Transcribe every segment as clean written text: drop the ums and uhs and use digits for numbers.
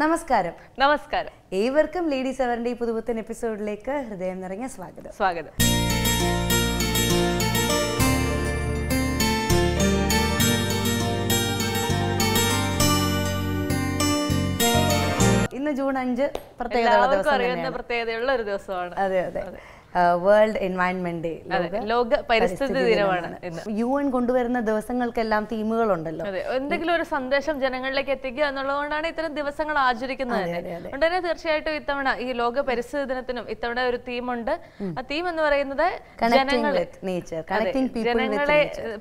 നമസ്കാരം. നമസ്കാരം. ഏവർക്കും ലേഡീസ് അവറിന്റെ ഈ പുതുപുത്തൻ എപ്പിസോഡിലേക്ക് ഹൃദയം നിറഞ്ഞ സ്വാഗതം. ഇന്ന് ജൂൺ 5 പ്രത്യേകതയുള്ള ഒരു ദിവസമാണ്. അതെ, വേൾഡ് എൻവയൺമെന്റ് ഡേ, ലോക പരിസ്ഥിതി ദിനമാണ്. UN കൊണ്ടുവരുന്ന ദിവസങ്ങൾക്കെല്ലാം തീമുകളുണ്ടല്ലോ. എന്തെങ്കിലും ഒരു സന്ദേശം ജനങ്ങളിലേക്ക് എത്തിക്കുക എന്നുള്ളതുകൊണ്ടാണ് ഇത്തരം ദിവസങ്ങൾ ആചരിക്കുന്നത്. അതുകൊണ്ട് തന്നെ തീർച്ചയായിട്ടും ഇത്തവണ ഈ ലോക പരിസ്ഥിതി ദിനത്തിനും ഇത്തവണ ഒരു തീമുണ്ട്. ആ തീം എന്ന് പറയുന്നത് ജനങ്ങളെ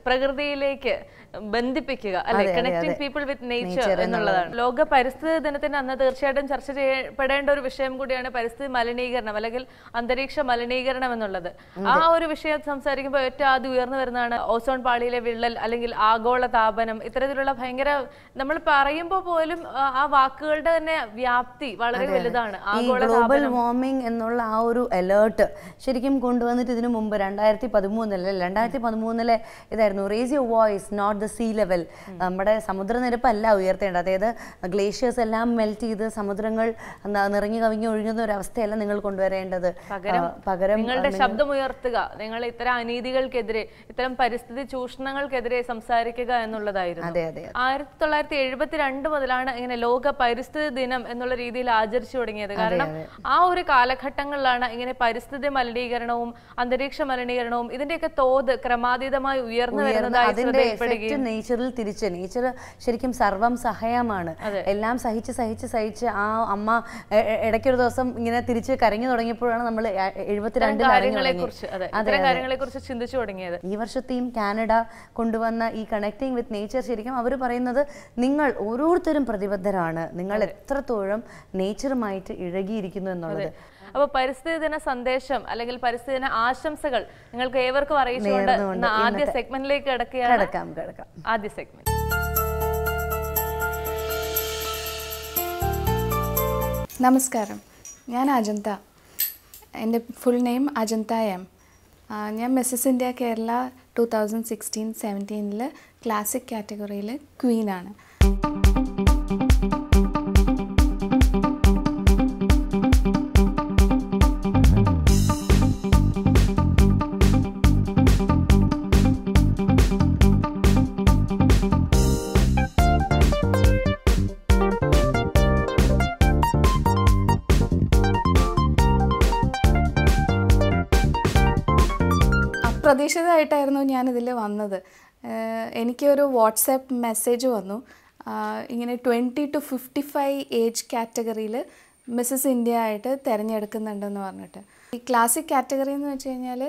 പ്രകൃതിയിലേക്ക് ബന്ധിപ്പിക്കുക, അല്ലെ, കണക്ടിങ് പീപ്പിൾ വിത്ത് നേച്ചർ എന്നുള്ളതാണ്. ലോക പരിസ്ഥിതി ദിനത്തിന് അന്ന് തീർച്ചയായിട്ടും ചർച്ച ചെയ്യപ്പെടേണ്ട ഒരു വിഷയം കൂടിയാണ് പരിസ്ഥിതി മലിനീകരണം അല്ലെങ്കിൽ അന്തരീക്ഷ മലിനീകരണം എന്നുള്ളത്. ആ ഒരു വിഷയം സംസാരിക്കുമ്പോൾ ഏറ്റവും ആദ്യം ഉയർന്നു വരുന്നതാണ് ഓസോൺ പാളിയിലെ വിള്ളൽ അല്ലെങ്കിൽ ആഗോള താപനം. ഇത്തരത്തിലുള്ള ഭയങ്കര, നമ്മൾ പറയുമ്പോൾ പോലും ആ വാക്കുകളുടെ തന്നെ വ്യാപ്തി വളരെ വലുതാണ്. ഗ്ലോബൽ വാർമിംഗ് എന്നുള്ള ആ ഒരു അലേർട്ട് ശരിക്കും കൊണ്ടുവന്നിട്ട് ഇതിനു മുമ്പ് 2013 ഇതായിരുന്നു raise your voice not the sea level. നമ്മുടെ സമുദ്രനിരപ്പ് അല്ല ഉയർത്തേണ്ടത്, അതായത് ഗ്ലേഷ്യേഴ്സ് എല്ലാം മെൽറ്റ് ചെയ്ത് സമുദ്രങ്ങൾ നിറഞ്ഞു കവിഞ്ഞു ഒഴുകുന്ന ഒരു അവസ്ഥയല്ല നിങ്ങൾ കൊണ്ടുവരേണ്ടത്. പകരം നിങ്ങളുടെ ശബ്ദമുയർത്തുക, നിങ്ങൾ ഇത്തരം അനീതികൾക്കെതിരെ, ഇത്തരം പരിസ്ഥിതി ചൂഷണങ്ങൾക്കെതിരെ സംസാരിക്കുക എന്നുള്ളതായിരുന്നു. 1972 മുതലാണ് ഇങ്ങനെ ലോക പരിസ്ഥിതി ദിനം എന്നുള്ള രീതിയിൽ ആചരിച്ചു തുടങ്ങിയത്. കാരണം ആ ഒരു കാലഘട്ടങ്ങളിലാണ് ഇങ്ങനെ പരിസ്ഥിതി മലിനീകരണവും അന്തരീക്ഷ മലിനീകരണവും ഇതിന്റെയൊക്കെ തോത് ക്രമാതീതമായി ഉയർന്നു വരുന്നതായി ശ്രദ്ധയിൽപ്പെടുകയും നേച്ചറിൽ തിരിച്ച് നേച്ചർ ശരിക്കും സർവം സഹായമാണ്. എല്ലാം സഹിച്ച് ആ അമ്മ ഇടയ്ക്കൊരു ദിവസം ഇങ്ങനെ തിരിച്ച് കരഞ്ഞു തുടങ്ങിയപ്പോഴാണ് നമ്മൾ 72 കാര്യങ്ങളെ കുറിച്ച് ചിന്തിച്ചു തുടങ്ങിയത്. ഈ വർഷത്തെയും കാനഡ കൊണ്ടുവന്ന ഈ കണക്ടിങ് വിത്ത് നേച്ചർ ശരിക്കും അവർ പറയുന്നത് നിങ്ങൾ ഓരോരുത്തരും പ്രതിബദ്ധരാണ്, നിങ്ങൾ എത്രത്തോളം നേച്ചറുമായിട്ട് ഇഴകിയിരിക്കുന്നു എന്നുള്ളത്. അപ്പൊ പരിസ്ഥിതി ദിന സന്ദേശം അല്ലെങ്കിൽ പരിസ്ഥിതി ദിന ആശംസകൾ നിങ്ങൾക്ക് ഏവർക്കും അറിയിച്ചുകൊണ്ട് ആദ്യ സെഗ്മെന്റിലേക്ക് കിടക്കുകയാണ്. ആദ്യ സെഗ്മെന്റ്. നമസ്കാരം, ഞാൻ അജന്ത. എൻ്റെ ഫുൾ നെയിം അജന്ത എം. ഞാൻ മിസ്സസ് ഇന്ത്യ കേരള 2016-17 ക്ലാസിക് കാറ്റഗറിയിൽ ക്വീനാണ്. അപ്രതീക്ഷിതമായിട്ടായിരുന്നു ഞാനിതിൽ വന്നത്. എനിക്കൊരു വാട്സാപ്പ് മെസ്സേജ് വന്നു, ഇങ്ങനെ 20 to 55 ഏജ് കാറ്റഗറിയിൽ മിസ്സസ് ഇന്ത്യ ആയിട്ട് തിരഞ്ഞെടുക്കുന്നുണ്ടെന്ന് പറഞ്ഞിട്ട്. ഈ ക്ലാസിക് കാറ്റഗറി എന്ന് വെച്ച് കഴിഞ്ഞാൽ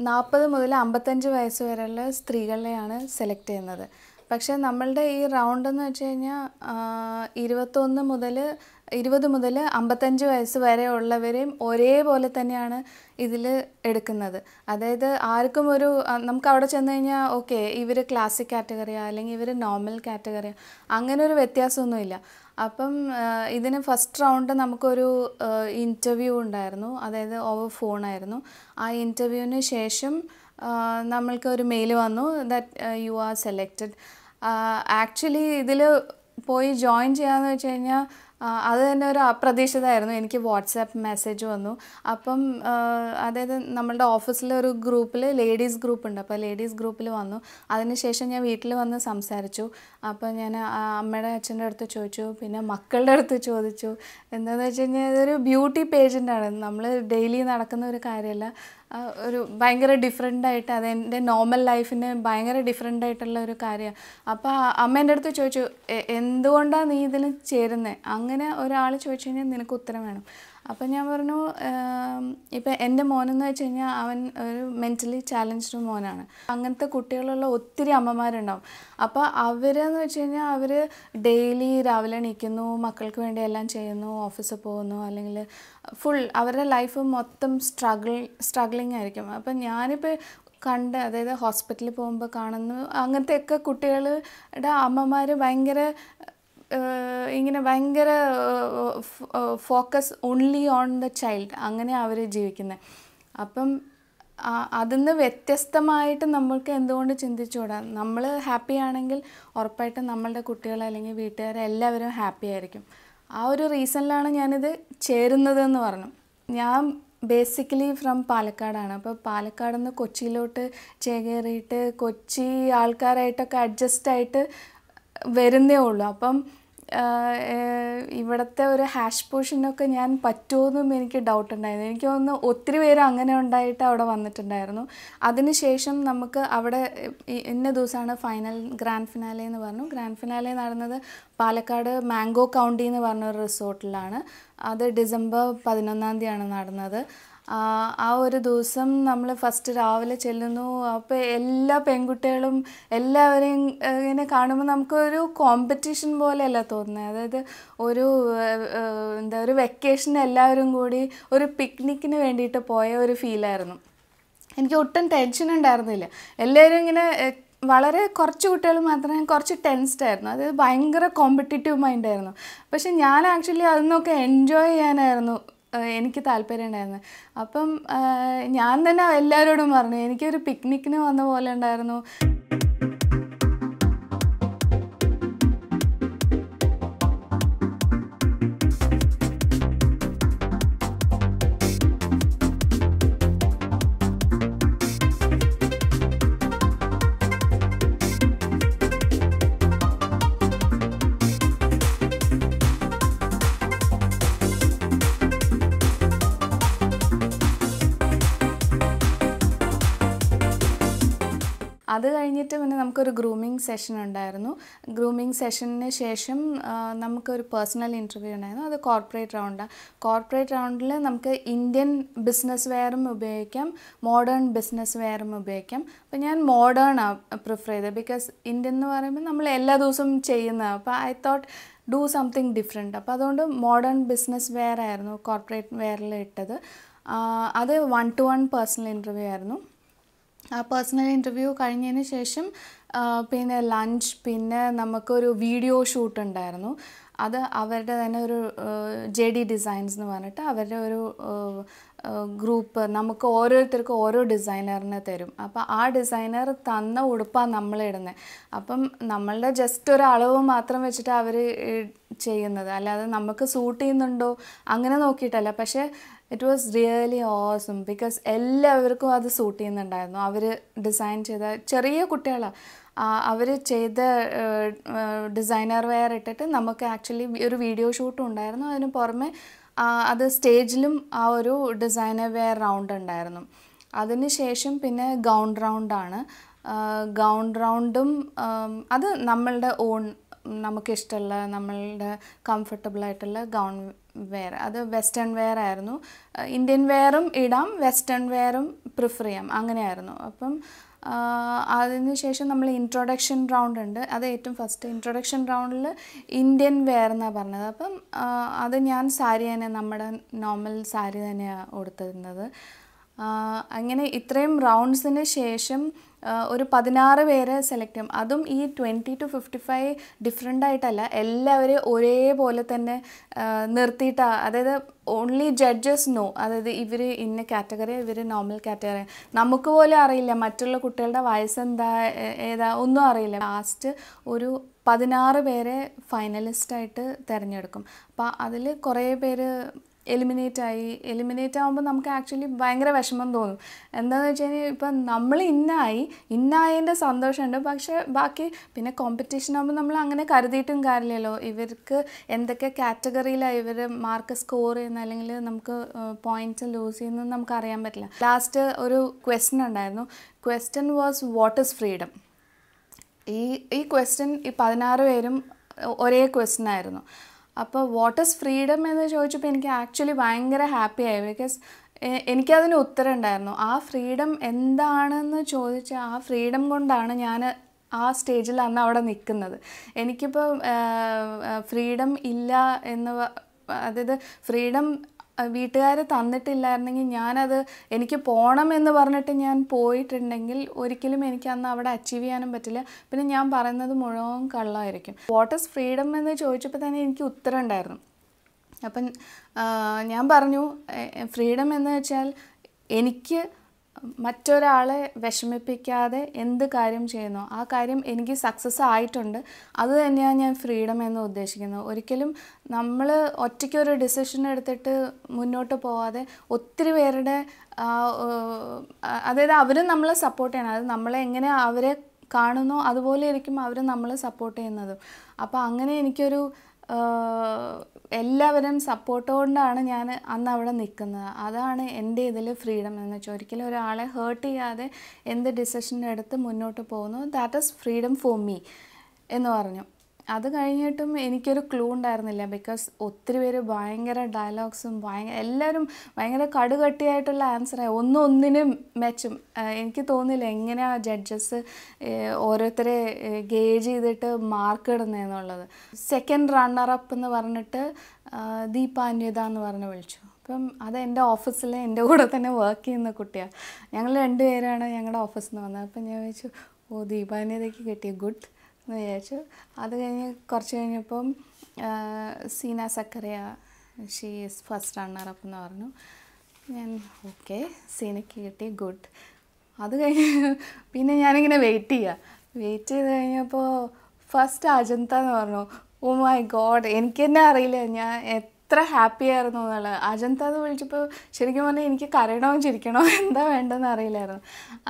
40 മുതൽ 55 വയസ്സ് വരെയുള്ള സ്ത്രീകളെയാണ് സെലക്ട് ചെയ്യുന്നത്. പക്ഷേ നമ്മളുടെ ഈ റൗണ്ട് എന്ന് വെച്ച് കഴിഞ്ഞാൽ 20 മുതൽ 55 വയസ്സ് വരെ ഉള്ളവരെയും ഒരേപോലെ തന്നെയാണ് ഇതിൽ എടുക്കുന്നത്. അതായത് ആർക്കും നമുക്ക് അവിടെ ചെന്ന് കഴിഞ്ഞാൽ ഓക്കെ ഇവർ ക്ലാസിക് കാറ്റഗറിയാണ് അല്ലെങ്കിൽ ഇവർ നോർമൽ കാറ്റഗറിയാണ്, അങ്ങനെ ഒരു വ്യത്യാസമൊന്നുമില്ല. അപ്പം ഇതിന് ഫസ്റ്റ് റൗണ്ട് നമുക്കൊരു ഇൻ്റർവ്യൂ ഉണ്ടായിരുന്നു, അതായത് ഓവർ ഫോണായിരുന്നു. ആ ഇൻ്റർവ്യൂവിന് ശേഷം നമ്മൾക്ക് ഒരു മെയിൽ വന്നു that you are selected. Actually ഇതിൽ പോയി ജോയിൻ ചെയ്യാമെന്ന് വെച്ച് കഴിഞ്ഞാൽ അത് തന്നെ ഒരു അപ്രതീക്ഷിതമായിരുന്നു. എനിക്ക് വാട്സാപ്പ് മെസ്സേജ് വന്നു. അപ്പം അതായത് നമ്മളുടെ ഓഫീസിലൊരു ഗ്രൂപ്പിൽ ലേഡീസ് ഗ്രൂപ്പ് ഉണ്ട്, അപ്പോൾ ലേഡീസ് ഗ്രൂപ്പിൽ വന്നു. അതിനുശേഷം ഞാൻ വീട്ടിൽ വന്ന് സംസാരിച്ചു. അപ്പോൾ ഞാൻ അമ്മയുടെ അച്ഛൻ്റെ അടുത്ത് ചോദിച്ചു, പിന്നെ മക്കളുടെ അടുത്ത് ചോദിച്ചു. എന്താണെന്ന് വെച്ച് കഴിഞ്ഞാൽ ഇതൊരു ബ്യൂട്ടി പേജൻ്റാണ്, നമ്മൾ ഡെയിലി നടക്കുന്ന ഒരു കാര്യമല്ല, ഒരു ഭയങ്കര ഡിഫറെൻ്റായിട്ട് അതെൻ്റെ നോർമൽ ലൈഫിന് ഭയങ്കര ഡിഫറെൻ്റായിട്ടുള്ള ഒരു കാര്യമാണ്. അപ്പോൾ അമ്മേൻ്റെ അടുത്ത് ചോദിച്ചു, എന്തുകൊണ്ടാണ് നീ ഇതിൽ ചേരുന്നത്? അങ്ങനെ ഒരാൾ ചോദിച്ചു കഴിഞ്ഞാൽ നിനക്ക് ഉത്തരം വേണം. അപ്പം ഞാൻ പറഞ്ഞു, ഇപ്പം എൻ്റെ മോനെന്ന് വെച്ച് കഴിഞ്ഞാൽ അവൻ ഒരു മെൻ്റലി ചാലഞ്ച്ഡ് മോനാണ്. അങ്ങനത്തെ കുട്ടികളുള്ള ഒത്തിരി അമ്മമാരുണ്ടാവും. അപ്പോൾ അവരെന്ന് വെച്ച് കഴിഞ്ഞാൽ അവർ ഡെയിലി രാവിലെ എണീക്കുന്നു, മക്കൾക്ക് വേണ്ടി എല്ലാം ചെയ്യുന്നു, ഓഫീസിൽ പോകുന്നു, അല്ലെങ്കിൽ ഫുൾ അവരുടെ ലൈഫ് മൊത്തം സ്ട്രഗ്ലിംഗ് ആയിരിക്കും. അപ്പം ഞാനിപ്പോൾ അതായത് ഹോസ്പിറ്റലിൽ പോകുമ്പോൾ കാണുന്നു അങ്ങനത്തെയൊക്കെ കുട്ടികളുടെ അമ്മമാർ ഇങ്ങനെ ഭയങ്കര focus only on the child, അങ്ങനെ അവർ ജീവിക്കുന്നത്. അപ്പം അതിന്ന് വ്യത്യസ്തമായിട്ട് നമ്മൾക്ക് എന്തുകൊണ്ട് ചിന്തിച്ചുകൂടാ? നമ്മൾ ഹാപ്പി ആണെങ്കിൽ ഉറപ്പായിട്ടും നമ്മളുടെ കുട്ടികൾ അല്ലെങ്കിൽ വീട്ടുകാർ എല്ലാവരും ഹാപ്പി ആയിരിക്കും. ആ ഒരു റീസണിലാണ് ഞാനിത് ചേരുന്നതെന്ന് പറഞ്ഞു. ഞാൻ ബേസിക്കലി ഫ്രം പാലക്കാടാണ്. അപ്പോൾ പാലക്കാട് നിന്ന് കൊച്ചിയിലോട്ട് ചേക്കേറിയിട്ട് കൊച്ചി ആൾക്കാരായിട്ടൊക്കെ അഡ്ജസ്റ്റായിട്ട് വരുന്നേ ഉള്ളൂ. അപ്പം ഇവിടുത്തെ ഒരു ഹാഷ് പോഷനൊക്കെ ഞാൻ പറ്റുമോയെന്നും എനിക്ക് ഡൗട്ട് ഉണ്ടായിരുന്നു. എനിക്ക് തോന്നുന്നു ഒത്തിരി പേര് അങ്ങനെ ഉണ്ടായിട്ട് അവിടെ വന്നിട്ടുണ്ടായിരുന്നു. അതിനുശേഷം നമുക്ക് അവിടെ ഇന്ന ദിവസമാണ് ഗ്രാൻഡ് ഫിനാലെ എന്ന് പറഞ്ഞു. ഗ്രാൻഡ് ഫിനാലെ നടന്നത് പാലക്കാട് മാംഗോ കൗണ്ടി എന്ന് പറഞ്ഞൊരു റിസോർട്ടിലാണ്. അത് ഡിസംബർ 11 നടന്നത്. ആ ഒരു ദിവസം നമ്മൾ ഫസ്റ്റ് രാവിലെ ചെല്ലുന്നു. അപ്പോൾ എല്ലാ പെൺകുട്ടികളും എല്ലാവരെയും ഇങ്ങനെ കാണുമ്പോൾ നമുക്കൊരു കോമ്പറ്റീഷൻ പോലെയല്ല തോന്നുന്നത്. അതായത് ഒരു വെക്കേഷൻ എല്ലാവരും കൂടി ഒരു പിക്നിക്കിന് വേണ്ടിയിട്ട് പോയ ഒരു ഫീലായിരുന്നു. എനിക്ക് ഒട്ടും ടെൻഷൻ ഉണ്ടായിരുന്നില്ല. എല്ലാവരും ഇങ്ങനെ വളരെ കുറച്ച് കുട്ടികൾ മാത്രമേ കുറച്ച് ടെൻസ്ഡ് ആയിരുന്നു. അതായത് ഭയങ്കര കോമ്പറ്റീറ്റീവ് മൈൻഡായിരുന്നു. പക്ഷെ ഞാൻ ആക്ച്വലി അതിനൊക്കെ എൻജോയ് ചെയ്യാനായിരുന്നു എനിക്ക് താല്പര്യം ഉണ്ടായിരുന്നത്. അപ്പം ഞാൻ തന്നെ എല്ലാവരോടും പറഞ്ഞു എനിക്കൊരു പിക്നിക്കിന് വന്ന പോലെ ഉണ്ടായിരുന്നു. അത് കഴിഞ്ഞിട്ട് പിന്നെ നമുക്കൊരു ഗ്രൂമിങ് സെഷൻ ഉണ്ടായിരുന്നു. ഗ്രൂമിങ് സെഷന് ശേഷം നമുക്കൊരു പേഴ്സണൽ ഇൻ്റർവ്യൂ ഉണ്ടായിരുന്നു. അത് കോർപ്പറേറ്റ് റൗണ്ടാണ്. കോർപ്പറേറ്റ് റൗണ്ടിൽ നമുക്ക് ഇന്ത്യൻ ബിസിനസ് വെയറും ഉപയോഗിക്കാം, മോഡേൺ ബിസിനസ് വെയറും ഉപയോഗിക്കാം. അപ്പോൾ ഞാൻ മോഡേണാണ് പ്രിഫർ ചെയ്തത്. ബിക്കോസ് ഇന്ത്യൻ എന്ന് പറയുമ്പോൾ നമ്മൾ എല്ലാ ദിവസവും ചെയ്യുന്നതാണ്. അപ്പോൾ I thought do something different. അപ്പോൾ അതുകൊണ്ട് മോഡേൺ ബിസിനസ് വെയർ ആയിരുന്നു കോർപ്പറേറ്റ് വെയറിൽ ഇട്ടത്. അത് 1-to-1 പേഴ്സണൽ ഇൻ്റർവ്യൂ ആയിരുന്നു. ആ പേഴ്സണൽ ഇൻ്റർവ്യൂ കഴിഞ്ഞതിന് ശേഷം പിന്നെ ലഞ്ച്, പിന്നെ നമുക്കൊരു വീഡിയോ ഷൂട്ട് ഉണ്ടായിരുന്നു. അത് അവരുടെ തന്നെ ഒരു JD ഡിസൈൻസ് എന്ന് പറഞ്ഞിട്ട് അവരുടെ ഒരു ഗ്രൂപ്പ് നമുക്ക് ഓരോരുത്തർക്കും ഓരോ ഡിസൈനറിനെ തരും. അപ്പോൾ ആ ഡിസൈനർ തന്ന ഉടുപ്പാണ് നമ്മളിടുന്നത്. അപ്പം നമ്മളുടെ ജസ്റ്റ് ഒരു അളവ് മാത്രം വെച്ചിട്ട് അവർ ചെയ്യുന്നത്, അല്ലാതെ നമുക്ക് സൂട്ട് ചെയ്യുന്നുണ്ടോ അങ്ങനെ നോക്കിയിട്ടല്ല. പക്ഷേ it was really awesome. Because എല്ലാവർക്കും അത് സൂട്ട് ചെയ്യുന്നുണ്ടായിരുന്നു. അവർ ഡിസൈൻ ചെയ്ത ചെറിയ കുട്ടികളാണ്. അവർ ചെയ്ത ഡിസൈനർ വെയർ ഇട്ടിട്ട് നമുക്ക് ആക്ച്വലി ഒരു വീഡിയോ ഷൂട്ടും ഉണ്ടായിരുന്നു. അതിന് പുറമെ അത് സ്റ്റേജിലും ആ ഒരു ഡിസൈനർ വെയർ റൗണ്ട് ഉണ്ടായിരുന്നു. അതിന് ശേഷം പിന്നെ ഗൗൺ റൗണ്ടാണ്. ഗൗൺ റൗണ്ടും അത് നമ്മളുടെ ഓൺ നമുക്കിഷ്ടമുള്ള നമ്മളുടെ കംഫർട്ടബിളായിട്ടുള്ള ഗൗൺ വെയർ, അത് വെസ്റ്റേൺ വെയർ ആയിരുന്നു. ഇന്ത്യൻ വെയറും ഇടാം, വെസ്റ്റേൺ വെയറും പ്രിഫർ ചെയ്യാം, അങ്ങനെയായിരുന്നു. അപ്പം അതിന് ശേഷം നമ്മൾ ഇൻട്രൊഡക്ഷൻ റൗണ്ട് ഉണ്ട്. അത് ഏറ്റവും ഫസ്റ്റ് ഇൻട്രൊഡക്ഷൻ റൗണ്ടിൽ ഇന്ത്യൻ വെയർ എന്നാണ് പറഞ്ഞത്. അപ്പം അത് ഞാൻ സാരി തന്നെ, നമ്മുടെ നോർമൽ സാരി തന്നെയാണ് ഉടുത്തിരുന്നത്. അങ്ങനെ ഇത്രയും റൗണ്ട്സിന് ശേഷം ഒരു 16 പേരെ സെലക്ട് ചെയ്യും. അതും ഈ 20 to 55 ഡിഫറെൻ്റ് ആയിട്ടല്ല, എല്ലാവരെയും ഒരേപോലെ തന്നെ നിർത്തിയിട്ടാണ്. അതായത് ഓൺലി ജഡ്ജസ് നോ, അതായത് ഇവർ ഇന്ന കാറ്റഗറി, ഇവർ നോർമൽ കാറ്റഗറി. നമുക്ക് പോലും അറിയില്ല മറ്റുള്ള കുട്ടികളുടെ വയസ്സെന്താ ഏതാ ഒന്നും അറിയില്ല. ലാസ്റ്റ് ഒരു 16 പേരെ ഫൈനലിസ്റ്റായിട്ട് തിരഞ്ഞെടുക്കും. അപ്പോൾ അതിൽ കുറേ പേര് എലിമിനേറ്റ് ആകുമ്പോൾ നമുക്ക് ആക്ച്വലി ഭയങ്കര വിഷമം തോന്നും. എന്താണെന്ന് വെച്ച് കഴിഞ്ഞാൽ ഇപ്പം നമ്മൾ ഇന്നായതിൻ്റെ സന്തോഷമുണ്ട്. പക്ഷേ ബാക്കി പിന്നെ കോമ്പറ്റീഷൻ ആകുമ്പോൾ നമ്മൾ അങ്ങനെ കരുതിയിട്ടും കാര്യമില്ലല്ലോ. ഇവർക്ക് എന്തൊക്കെ കാറ്റഗറിയിലാണ് ഇവർ മാർക്ക് സ്കോർ ചെയ്യുന്നത്, അല്ലെങ്കിൽ നമുക്ക് പോയിൻറ്റ്സ് ലൂസ് ചെയ്യുന്നത് നമുക്ക് അറിയാൻ പറ്റില്ല. ലാസ്റ്റ് ഒരു ക്വസ്റ്റ്യൻ ഉണ്ടായിരുന്നു. Question was what is freedom. ഈ ക്വസ്റ്റ്യൻ ഈ 16 പേരും ഒരേ ക്വസ്റ്റ്യൻ ആയിരുന്നു. അപ്പോൾ വാട്ട് ഈസ് ഫ്രീഡം എന്ന് ചോദിച്ചപ്പോൾ എനിക്ക് ആക്ച്വലി ഭയങ്കര ഹാപ്പിയായി. ബിക്കോസ് എനിക്കതിന് ഉത്തരം ഉണ്ടായിരുന്നു. ആ ഫ്രീഡം എന്താണെന്ന് ചോദിച്ചാൽ ആ ഫ്രീഡം കൊണ്ടാണ് ഞാൻ ആ സ്റ്റേജിൽ അന്ന് അവിടെ നിൽക്കുന്നത്. എനിക്കിപ്പോൾ ഫ്രീഡം ഇല്ല എന്ന്, അതായത് ഫ്രീഡം വീട്ടുകാർ തന്നിട്ടില്ലായിരുന്നെങ്കിൽ ഞാനത് എനിക്ക് പോകണം എന്ന് പറഞ്ഞിട്ട് ഞാൻ പോയിട്ടുണ്ടെങ്കിൽ ഒരിക്കലും എനിക്ക് അന്ന് അവിടെ അച്ചീവ് ചെയ്യാനും പറ്റില്ല. പിന്നെ ഞാൻ പറയുന്നത് മുഴുവൻ കള്ളമായിരിക്കും. വാട്ട് ഈസ് ഫ്രീഡം എന്ന് ചോദിച്ചപ്പോൾ തന്നെ എനിക്ക് ഉത്തരം ഉണ്ടായിരുന്നു. അപ്പം ഞാൻ പറഞ്ഞു ഫ്രീഡം എന്ന് വെച്ചാൽ എനിക്ക് മറ്റൊരാളെ വിഷമിപ്പിക്കാതെ എന്ത് കാര്യം ചെയ്യുന്നോ ആ കാര്യം എനിക്ക് സക്സസ് ആയിട്ടുണ്ട്. അത് തന്നെയാണ് ഞാൻ ഫ്രീഡം എന്ന് ഉദ്ദേശിക്കുന്നത്. ഒരിക്കലും നമ്മൾ ഒറ്റയ്ക്കൊരു ഡിസിഷൻ എടുത്തിട്ട് മുന്നോട്ട് പോവാതെ ഒത്തിരി പേരുടെ അതായത് അവരും നമ്മളെ സപ്പോർട്ട് ചെയ്യണം. അത് നമ്മളെ എങ്ങനെ അവരെ കാണുന്നോ അതുപോലെ ആയിരിക്കും അവർ നമ്മളെ സപ്പോർട്ട് ചെയ്യുന്നതും. അപ്പോൾ അങ്ങനെ എനിക്കൊരു എല്ലാവരും സപ്പോർട്ട് കൊണ്ടാണ് ഞാൻ അന്ന് അവിടെ നിൽക്കുന്നത്. അതാണ് എൻ്റെ ഇതിൽ ഫ്രീഡം എന്ന് വെച്ചാൽ ഒരിക്കലും ഒരാളെ ഹേർട്ട് ചെയ്യാതെ എന്ത് ഡിസിഷൻ എടുത്ത് മുന്നോട്ട് പോകുന്നു, that is freedom for me എന്ന് പറഞ്ഞു. അത് കഴിഞ്ഞിട്ടും എനിക്കൊരു ക്ലൂ ഉണ്ടായിരുന്നില്ല. ബിക്കോസ് ഒത്തിരി പേര് ഭയങ്കര ഡയലോഗ്സും എല്ലാവരും ഭയങ്കര കടുകട്ടിയായിട്ടുള്ള ആൻസറായി ഒന്നിനും മെച്ചും. എനിക്ക് തോന്നില്ല എങ്ങനെയാണ് ജഡ്ജസ് ഓരോരുത്തരെ ഗേജ് ചെയ്തിട്ട് മാർക്ക് ഇടുന്നതെന്നുള്ളത്. സെക്കൻഡ് റണ്ണറപ്പ് എന്ന് പറഞ്ഞിട്ട് ദീപാന്യത എന്ന് പറഞ്ഞ് വിളിച്ചു. അപ്പം അത് എൻ്റെ ഓഫീസിൽ എൻ്റെ കൂടെ തന്നെ വർക്ക് ചെയ്യുന്ന കുട്ടിയാണ്. ഞങ്ങൾ 2 പേരാണ് ഞങ്ങളുടെ ഓഫീസിൽ നിന്ന് വന്നത്. അപ്പം ഞാൻ വിചാരിച്ചു ദീപാന്യതയ്ക്ക് കിട്ടിയ ഗുഡ് എന്ന് വിചാരിച്ചു. അത് കഴിഞ്ഞ് കുറച്ച് കഴിഞ്ഞപ്പം Seena Zachariah she is first runner up എന്ന് പറഞ്ഞു. ഞാൻ ഓക്കെ സീനയ്ക്ക് കിട്ടി ഗുഡ്. അത് കഴിഞ്ഞ് പിന്നെ ഞാനിങ്ങനെ വെയിറ്റ് ചെയ്ത് കഴിഞ്ഞപ്പോൾ ഫസ്റ്റ് അജന്ത എന്ന് പറഞ്ഞു. ഓ മൈ ഗോഡ്, എനിക്ക് തന്നെ അറിയില്ല ഞാൻ എത്ര ഹാപ്പി ആയിരുന്നു എന്നുള്ളത്. അജന്ത എന്ന് വിളിച്ചപ്പോൾ ശരിക്കും പറഞ്ഞാൽ എനിക്ക് കരയണോ ചിരിക്കണോ എന്താ വേണ്ടതെന്ന് അറിയില്ലായിരുന്നു.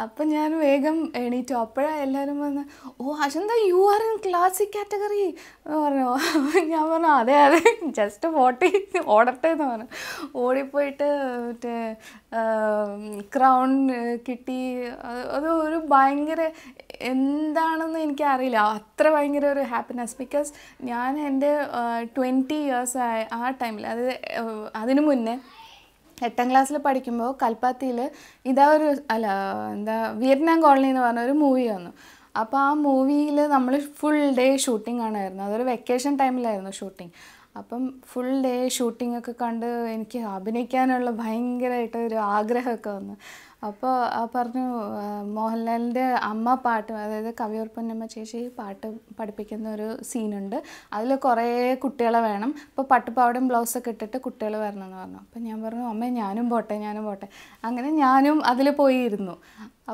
അപ്പം ഞാൻ വേഗം എണീറ്റു. അപ്പോഴാണ് എല്ലാവരും വന്ന് oh Ajantha you are in classic category എന്ന് പറഞ്ഞു. ഞാൻ പറഞ്ഞു അതെ ജസ്റ്റ് ഓടട്ടെ എന്ന് പറഞ്ഞു. ഓടിപ്പോയിട്ട് മറ്റേ ക്രൗൺ കിട്ടി. അത് ഒരു ഭയങ്കര എന്താണെന്ന് എനിക്കറിയില്ല, അത്ര ഭയങ്കര ഒരു ഹാപ്പിനെസ്. ബിക്കോസ് ഞാൻ എൻ്റെ 20 years ആയ ആ ടൈമിൽ, അതായത് അതിനു മുന്നേ 8ാം ക്ലാസ്സിൽ പഠിക്കുമ്പോൾ കൽപ്പാത്തിയിൽ വിയറ്റ്നാം കോളനി എന്ന് പറഞ്ഞൊരു മൂവി വന്നു. അപ്പോൾ ആ മൂവിയിൽ നമ്മൾ ഫുൾ ഡേ ഷൂട്ടിംഗ് ആണായിരുന്നു. അതൊരു വെക്കേഷൻ ടൈമിലായിരുന്നു ഷൂട്ടിംഗ്. അപ്പം ഫുൾ ഡേ ഷൂട്ടിംഗ് ഒക്കെ കണ്ട് എനിക്ക് അഭിനയിക്കാനുള്ള ഭയങ്കരമായിട്ട് ഒരു ആഗ്രഹമൊക്കെ വന്നു. അപ്പോൾ പറഞ്ഞു മോഹൻലാലിൻ്റെ അമ്മ പാട്ട്, അതായത് കവിയൂർ പൊന്നമ്മ ചേച്ചി പാട്ട് പഠിപ്പിക്കുന്ന ഒരു സീനുണ്ട്, അതിൽ കുറേ കുട്ടികളെ വേണം, അപ്പോൾ പട്ടുപാവടയും ബ്ലൗസൊക്കെ ഇട്ടിട്ട് കുട്ടികൾ വരണമെന്ന് പറഞ്ഞു. അപ്പം ഞാൻ പറഞ്ഞു അമ്മേ ഞാനും പോട്ടെ. അങ്ങനെ ഞാനും അതിൽ പോയിരുന്നു.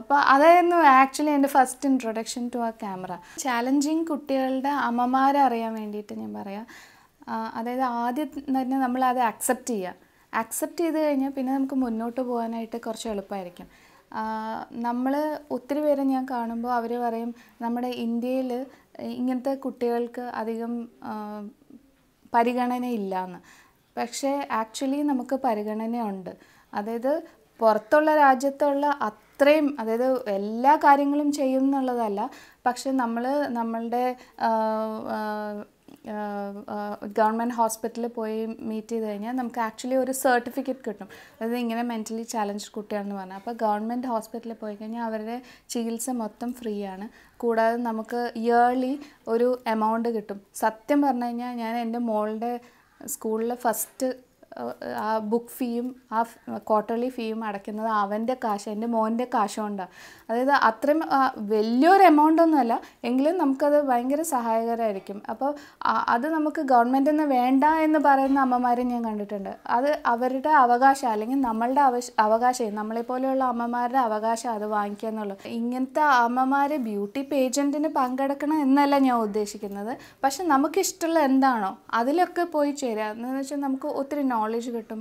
അപ്പോൾ അതായിരുന്നു ആക്ച്വലി എൻ്റെ ഫസ്റ്റ് ഇൻട്രൊഡക്ഷൻ ടു ആ ക്യാമറ. ചാലഞ്ചിങ് കുട്ടികളുടെ അമ്മമാരെ അറിയാൻ വേണ്ടിയിട്ട് ഞാൻ പറയാം. അതായത് ആദ്യം തന്നെ നമ്മളത് അക്സെപ്റ്റ് ചെയ്ത് കഴിഞ്ഞാൽ പിന്നെ നമുക്ക് മുന്നോട്ട് പോകാനായിട്ട് കുറച്ച് എളുപ്പമായിരിക്കും. നമ്മൾ ഒത്തിരി പേരെ ഞാൻ കാണുമ്പോൾ അവർ പറയും നമ്മുടെ ഇന്ത്യയിൽ ഇങ്ങനത്തെ കുട്ടികൾക്ക് അധികം പരിഗണനയില്ല എന്ന്. പക്ഷേ ആക്ച്വലി നമുക്ക് പരിഗണനയുണ്ട്. അതായത് പുറത്തുള്ള രാജ്യത്തുള്ള അത്രയും, അതായത് എല്ലാ കാര്യങ്ങളും ചെയ്യും എന്നുള്ളതല്ല, പക്ഷെ നമ്മളുടെ ഗവൺമെൻറ് ഹോസ്പിറ്റലിൽ പോയി മീറ്റ് ചെയ്ത് കഴിഞ്ഞാൽ നമുക്ക് ആക്ച്വലി ഒരു സർട്ടിഫിക്കറ്റ് കിട്ടും, അതായത് ഇങ്ങനെ മെൻ്റലി ചാലഞ്ച്ഡ് കുട്ടിയാണെന്ന് പറഞ്ഞാൽ. അപ്പോൾ ഗവൺമെൻറ് ഹോസ്പിറ്റലിൽ പോയി കഴിഞ്ഞാൽ അവരുടെ ചികിത്സ മൊത്തം ഫ്രീ ആണ്. കൂടാതെ നമുക്ക് ഇയർലി ഒരു എമൗണ്ട് കിട്ടും. സത്യം പറഞ്ഞു കഴിഞ്ഞാൽ ഞാൻ എൻ്റെ മോളുടെ സ്കൂളിലെ ഫസ്റ്റ് ആ ബുക്ക് ഫീയും ആ ക്വാർട്ടർലി ഫീയും അടയ്ക്കുന്നത് അവൻ്റെ കാശ്, എൻ്റെ മോൻ്റെ കാശ് കൊണ്ടാണ്. അതായത് അത്രയും വലിയൊരു എമൗണ്ട് ഒന്നുമല്ല, എങ്കിലും നമുക്കത് ഭയങ്കര സഹായകരമായിരിക്കും. അപ്പോൾ അത് നമുക്ക് ഗവൺമെൻറ്റിൽ നിന്ന് വേണ്ട എന്ന് പറയുന്ന അമ്മമാരെ ഞാൻ കണ്ടിട്ടുണ്ട്. അത് അവരുടെ അവകാശം, അല്ലെങ്കിൽ നമ്മളുടെ അവകാശം, നമ്മളെപ്പോലെയുള്ള അമ്മമാരുടെ അവകാശം അത് വാങ്ങിക്കുക എന്നുള്ളത്. ഇങ്ങനത്തെ അമ്മമാർ ബ്യൂട്ടി പേജൻറ്റിന് പങ്കെടുക്കണം എന്നല്ല ഞാൻ ഉദ്ദേശിക്കുന്നത്. പക്ഷെ നമുക്കിഷ്ടമുള്ള എന്താണോ അതിലൊക്കെ പോയി ചേരുക എന്ന് വെച്ചാൽ നമുക്ക് ഒത്തിരി നോളജ് കിട്ടും.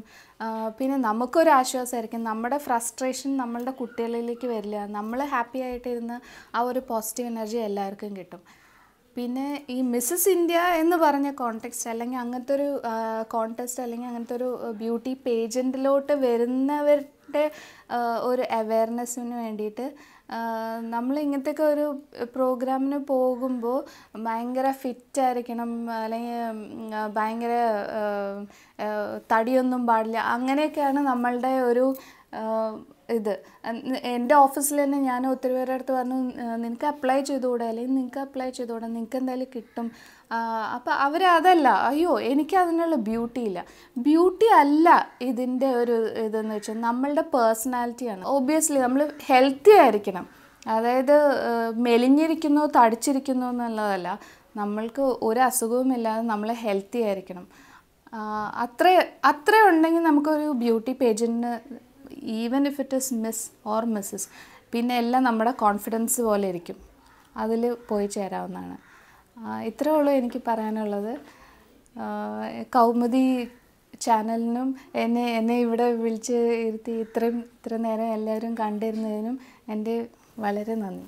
പിന്നെ നമുക്കൊരു ആശ്വാസമായിരിക്കും. നമ്മുടെ ഫ്രസ്ട്രേഷൻ നമ്മളുടെ കുട്ടികളിലേക്ക് വരില്ല. നമ്മൾ ഹാപ്പി ആയിട്ടിരുന്ന് ആ ഒരു പോസിറ്റീവ് എനർജി എല്ലാവർക്കും കിട്ടും. പിന്നെ ഈ മിസ്സസ് ഇന്ത്യ എന്ന് പറഞ്ഞ കോണ്ടെക്സ്റ്റ്, അല്ലെങ്കിൽ അങ്ങനത്തെ ഒരു കോൺടെസ്റ്റ്, അല്ലെങ്കിൽ അങ്ങനത്തെ ഒരു ബ്യൂട്ടി പേജൻറ്റിലോട്ട് വരുന്നവരുടെ ഒരു അവെയർനെസ്സിന് വേണ്ടിയിട്ട് നമ്മൾ ഇങ്ങനത്തെയൊക്കെ ഒരു പ്രോഗ്രാമിന് പോകുമ്പോൾ ഭയങ്കര ഫിറ്റായിരിക്കണം, അല്ലെങ്കിൽ ഭയങ്കര തടിയൊന്നും പാടില്ല, അങ്ങനെയൊക്കെയാണ് നമ്മളുടെ ഒരു ഇത്. എൻ്റെ ഓഫീസിൽ തന്നെ ഞാൻ ഒത്തിരി പേരുടെ അടുത്ത് പറഞ്ഞു നിനക്ക് അപ്ലൈ ചെയ്തുകൂടെ, അല്ലെങ്കിൽ നിങ്ങൾക്ക് അപ്ലൈ ചെയ്തുകൂടെ, നിങ്ങൾക്ക് എന്തായാലും കിട്ടും. അപ്പോൾ അവരതല്ല, അയ്യോ എനിക്ക് അതിനുള്ള ബ്യൂട്ടി ഇല്ല. ബ്യൂട്ടി അല്ല ഇതിൻ്റെ ഒരു ഇതെന്ന് വെച്ചാൽ നമ്മളുടെ പേഴ്സണാലിറ്റിയാണ്. ഒബ്വിയസ്ലി നമ്മൾ ഹെൽത്തി ആയിരിക്കണം. അതായത് മെലിഞ്ഞിരിക്കുന്നോ തടിച്ചിരിക്കുന്നോ എന്നുള്ളതല്ല, നമ്മൾക്ക് ഒരു അസുഖവുമില്ലാതെ നമ്മൾ ഹെൽത്തി ആയിരിക്കണം. അത്ര ഉണ്ടെങ്കിൽ നമുക്കൊരു ബ്യൂട്ടി പേജൻറ്റിന് even if it is miss or Mrs, പിന്നെ എല്ലാം നമ്മുടെ കോൺഫിഡൻസ് പോലെ ഇരിക്കും, അതിൽ പോയി ചേരാവുന്നതാണ്. ഇത്രേ ഉള്ളൂ എനിക്ക് പറയാനുള്ളത്. കൗമുദി ചാനലിനും എന്നെ ഇവിടെ വിളിച്ച് ഇരുത്തി ഇത്ര നേരം എല്ലാവരും കണ്ടിരുന്നതിനും എൻ്റെ വളരെ നന്ദി.